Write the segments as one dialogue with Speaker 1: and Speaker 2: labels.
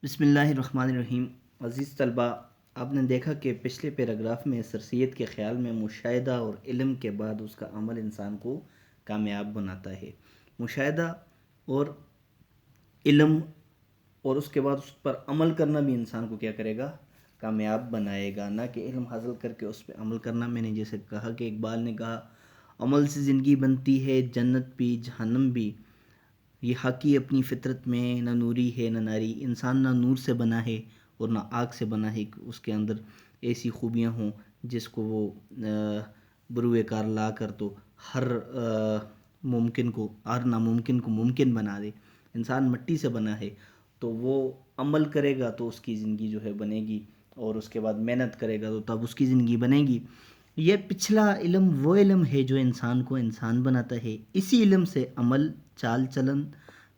Speaker 1: بسم اللہ الرحمن الرحیم۔ عزیز طلبہ، آپ نے دیکھا کہ پچھلے پیراگراف میں سر سید کے خیال میں مشاہدہ اور علم کے بعد اس کا عمل انسان کو کامیاب بناتا ہے۔ مشاہدہ اور علم اور اس کے بعد اس پر عمل کرنا بھی انسان کو کیا کرے گا؟ کامیاب بنائے گا، نہ کہ علم حاصل کر کے اس پہ عمل کرنا۔ میں نے جیسے کہا کہ اقبال نے کہا، عمل سے زندگی بنتی ہے جنت بھی جہنم بھی، یہ حقی اپنی فطرت میں، نہ نوری ہے نہ ناری۔ انسان نہ نور سے بنا ہے اور نہ آگ سے بنا ہے کہ اس کے اندر ایسی خوبیاں ہوں جس کو وہ بروئے کار لا کر تو ہر ممکن کو، ہر ناممکن کو ممکن بنا دے۔ انسان مٹی سے بنا ہے تو وہ عمل کرے گا تو اس کی زندگی جو ہے بنے گی، اور اس کے بعد محنت کرے گا تو تب اس کی زندگی بنے گی۔ یہ پچھلا علم وہ علم ہے جو انسان کو انسان بناتا ہے۔ اسی علم سے عمل، چال چلن،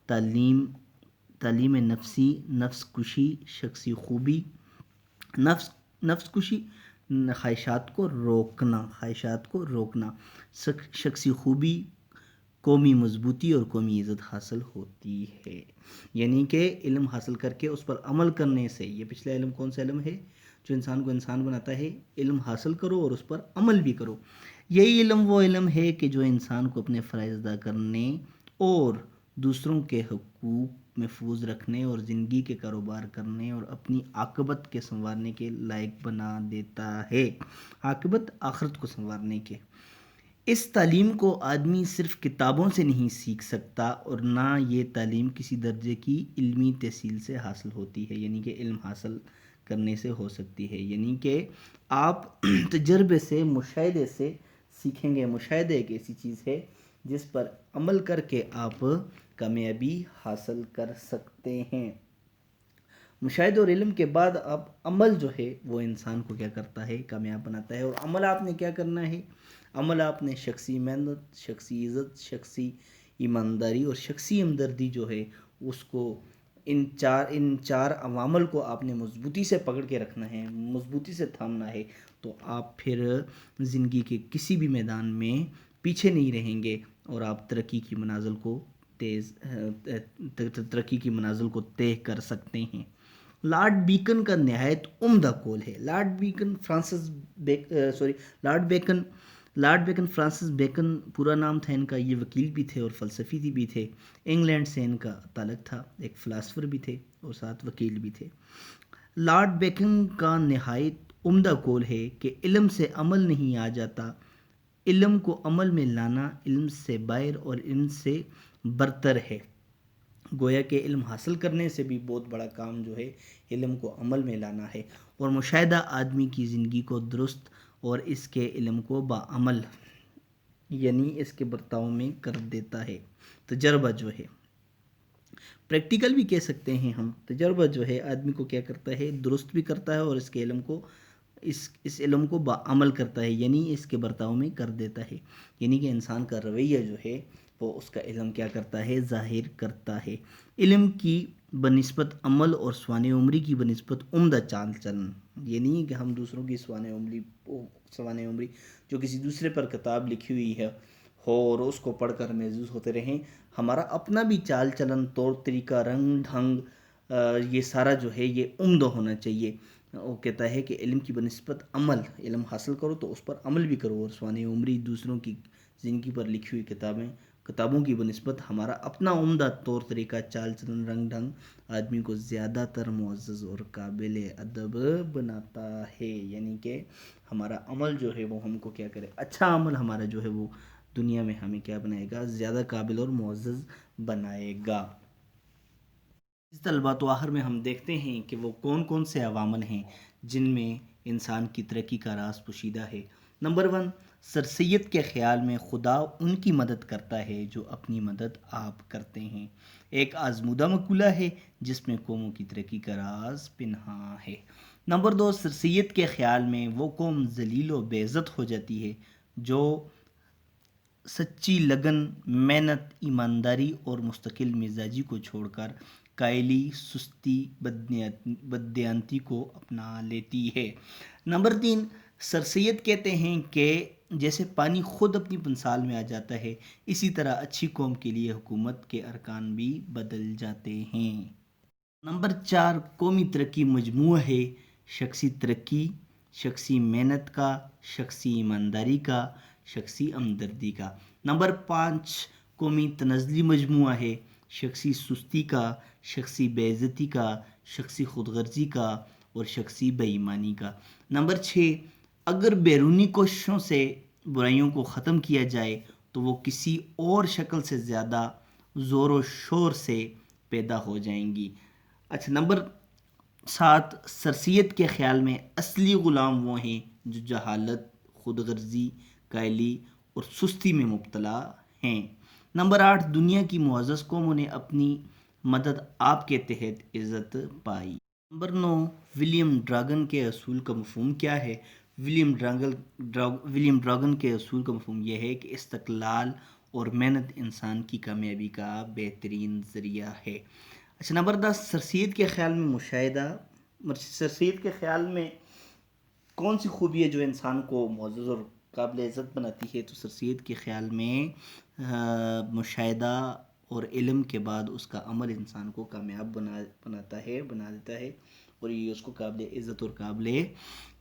Speaker 1: تعلیم نفسی، نفس کشی، شخصی خوبی، نفس کشی، خواہشات کو روکنا، شخصی خوبی، قومی مضبوطی اور قومی عزت حاصل ہوتی ہے۔ یعنی کہ علم حاصل کر کے اس پر عمل کرنے سے، یہ پچھلا علم کون سا علم ہے جو انسان کو انسان بناتا ہے؟ علم حاصل کرو اور اس پر عمل بھی کرو۔ یہی علم وہ علم ہے کہ جو انسان کو اپنے فرائض ادا کرنے اور دوسروں کے حقوق محفوظ رکھنے اور زندگی کے کاروبار کرنے اور اپنی عاقبت کے سنوارنے کے لائق بنا دیتا ہے۔ عاقبت، آخرت کو سنوارنے کے۔ اس تعلیم کو آدمی صرف کتابوں سے نہیں سیکھ سکتا، اور نہ یہ تعلیم کسی درجے کی علمی تحصیل سے حاصل ہوتی ہے، یعنی کہ علم حاصل کرنے سے ہو سکتی ہے۔ یعنی کہ آپ تجربے سے، مشاہدے سے سیکھیں گے۔ مشاہدہ ایک ایسی چیز ہے جس پر عمل کر کے آپ کامیابی حاصل کر سکتے ہیں۔ مشاہدہ اور علم کے بعد اب عمل جو ہے وہ انسان کو کیا کرتا ہے؟ کامیاب بناتا ہے۔ اور عمل آپ نے کیا کرنا ہے؟ عمل آپ نے شخصی محنت، شخصی عزت، شخصی ایمانداری اور شخصی ہمدردی جو ہے اس کو، ان چار عوامل کو آپ نے مضبوطی سے پکڑ کے رکھنا ہے، مضبوطی سے تھامنا ہے، تو آپ پھر زندگی کے کسی بھی میدان میں پیچھے نہیں رہیں گے، اور آپ ترقی کی منازل کو طے کر سکتے ہیں۔ لارڈ بیکن کا نہایت عمدہ قول ہے۔ لارڈ بیکن فرانسس بیکن پورا نام تھا ان کا۔ یہ وکیل بھی تھے اور فلسفی بھی تھے۔ انگلینڈ سے ان کا تعلق تھا، ایک فلاسفر بھی تھے اور ساتھ وکیل بھی تھے۔ لارڈ بیکن کا نہایت عمدہ قول ہے کہ علم سے عمل نہیں آ جاتا، علم کو عمل میں لانا علم سے باہر اور علم سے برتر ہے۔ گویا کہ علم حاصل کرنے سے بھی بہت بڑا کام جو ہے علم کو عمل میں لانا ہے، اور مشاہدہ آدمی کی زندگی کو درست اور اس کے علم کو بعمل، یعنی اس کے برتاؤ میں کر دیتا ہے۔ تجربہ جو ہے، پریکٹیکل بھی کہہ سکتے ہیں ہم، تجربہ جو ہے آدمی کو کیا کرتا ہے؟ درست بھی کرتا ہے، اور اس کے علم کو، اس علم کو بعمل کرتا ہے، یعنی اس کے برتاؤ میں کر دیتا ہے۔ یعنی کہ انسان کا رویہ جو ہے وہ اس کا علم کیا کرتا ہے؟ ظاہر کرتا ہے۔ علم کی بنسبت عمل اور سوانح عمری کی بنسبت عمدہ چال چلن، یہ نہیں کہ ہم دوسروں کی سوانح عمری جو کسی دوسرے پر کتاب لکھی ہوئی ہے اور اس کو پڑھ کر محظوظ ہوتے رہیں۔ ہمارا اپنا بھی چال چلن، طور طریقہ، رنگ ڈھنگ، یہ سارا جو ہے یہ عمدہ ہونا چاہیے۔ وہ کہتا ہے کہ علم کی بنسبت عمل، علم حاصل کرو تو اس پر عمل بھی کرو، اور سوانح عمری دوسروں کی زندگی پر لکھی ہوئی کتابوں کی بنسبت ہمارا اپنا عمدہ طور طریقہ، چال چلن، رنگ ڈھنگ آدمی کو زیادہ تر معزز اور قابل ادب بناتا ہے۔ یعنی کہ ہمارا عمل جو ہے وہ ہم کو کیا کرے؟ اچھا عمل ہمارا جو ہے وہ دنیا میں ہمیں کیا بنائے گا؟ زیادہ قابل اور معزز بنائے گا۔ اس طلبہ، تو آخر میں ہم دیکھتے ہیں کہ وہ کون سے عوامل ہیں جن میں انسان کی ترقی کا راز پوشیدہ ہے۔ نمبر 1، سر سید کے خیال میں خدا ان کی مدد کرتا ہے جو اپنی مدد آپ کرتے ہیں، ایک آزمودہ مقولہ ہے جس میں قوموں کی ترقی کا راز پنہاں ہے۔ نمبر 2، سر سید کے خیال میں وہ قوم ذلیل و بے عزت ہو جاتی ہے جو سچی لگن، محنت، ایمانداری اور مستقل مزاجی کو چھوڑ کر کائلی، سستی، بددیانتی کو اپنا لیتی ہے۔ نمبر 3، سر سید کہتے ہیں کہ جیسے پانی خود اپنی مثال میں آ جاتا ہے، اسی طرح اچھی قوم کے لیے حکومت کے ارکان بھی بدل جاتے ہیں۔ نمبر 4 قومی ترقی مجموعہ ہے شخصی ترقی، شخصی محنت کا، شخصی ایمانداری کا، شخصی ہمدردی کا۔ نمبر 5 قومی تنزلی مجموعہ ہے شخصی سستی کا، شخصی بے عزتی کا، شخصی خود غرضی کا اور شخصی بے ایمانی کا۔ نمبر 6 اگر بیرونی کوششوں سے برائیوں کو ختم کیا جائے تو وہ کسی اور شکل سے زیادہ زور و شور سے پیدا ہو جائیں گی۔ اچھا، نمبر 7 سرسید کے خیال میں اصلی غلام وہ ہیں جو جہالت، خود غرضی، کائلی اور سستی میں مبتلا ہیں۔ نمبر 8 دنیا کی معزز قوموں نے اپنی مدد آپ کے تحت عزت پائی۔ نمبر 9 ولیم ڈراگن کے اصول کا مفہوم کیا ہے؟ ولیم ڈراگن کے اصول کا مفہوم یہ ہے کہ استقلال اور محنت انسان کی کامیابی کا بہترین ذریعہ ہے۔ اچھا، نمبر 10 سرسید کے خیال میں سرسید کے خیال میں کون سی خوبی ہے جو انسان کو معزز اور قابل عزت بناتی ہے؟ تو سرسید کے خیال میں مشاہدہ اور علم کے بعد اس کا عمل انسان کو کامیاب بنا دیتا ہے اور یہ اس کو قابل عزت اور قابل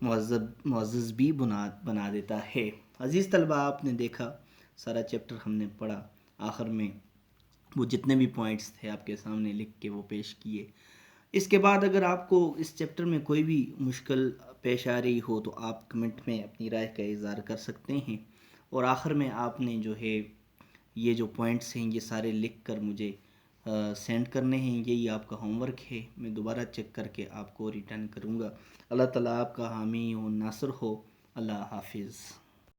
Speaker 1: معزز بھی بنا دیتا ہے۔ عزیز طلبہ، آپ نے دیکھا سارا چیپٹر ہم نے پڑھا، آخر میں وہ جتنے بھی پوائنٹس تھے آپ کے سامنے لکھ کے وہ پیش کیے۔ اس کے بعد اگر آپ کو اس چیپٹر میں کوئی بھی مشکل پیش آ رہی ہو تو آپ کمنٹ میں اپنی رائے کا اظہار کر سکتے ہیں، اور آخر میں آپ نے جو ہے یہ جو پوائنٹس ہیں یہ سارے لکھ کر مجھے سینڈ کرنے ہیں، یہی آپ کا ہوم ورک ہے۔ میں دوبارہ چیک کر کے آپ کو ریٹرن کروں گا۔ اللہ تعالیٰ آپ کا حامی و ناصر ہو۔ اللہ حافظ۔